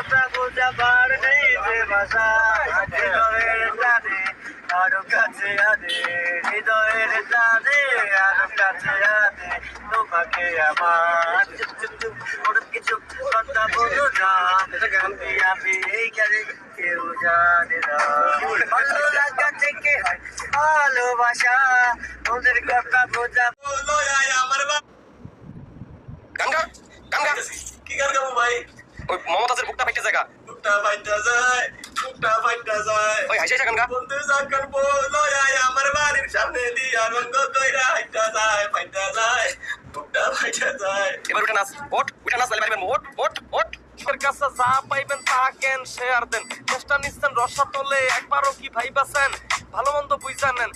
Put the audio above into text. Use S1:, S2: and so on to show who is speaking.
S1: কথা বোঝাবার নেই যে ভাষা, হৃদয়ের টানে আরো কাছে আনে, হৃদয়ের টানে আরো কাছে আনে তোমাকে আমার। চুপ চুপ চুপ ওর কিছু কথা বলো না, আমি এইখানে কেউ জানে না। ভালো লাগা থেকে হয় ভালোবাসা, ওদের কথা বোঝা বলো আমার
S2: গান গা, গান গা।
S1: কি গান গাবো ভাই?
S2: ওই মমতাজের বুকটা ফাইটে জায়গা,
S1: বুকটা ফাইটা যায়, বুকটা ফাইটা যায়।
S2: ওই হাসি হাসি গান গা।
S1: বন্ধু যখন বলো আমার বাড়ির সামনে দিয়া রঙ্গ কইরা হাইটা যায়, ফাইটা যায়, বুকটা ফাইটা যায়।
S2: এবার উঠে নাচ, ওঠ উঠে নাচ, তাহলে পারবেন। ওঠ ওঠ ওঠ।
S3: এর কাছে যা পাইবেন তা কেন শেয়ার দেন, চেষ্টা নিচ্ছেন রসা তলে একবারও কি ভাইবাছেন, ভালো মন্দ বুঝা নেন।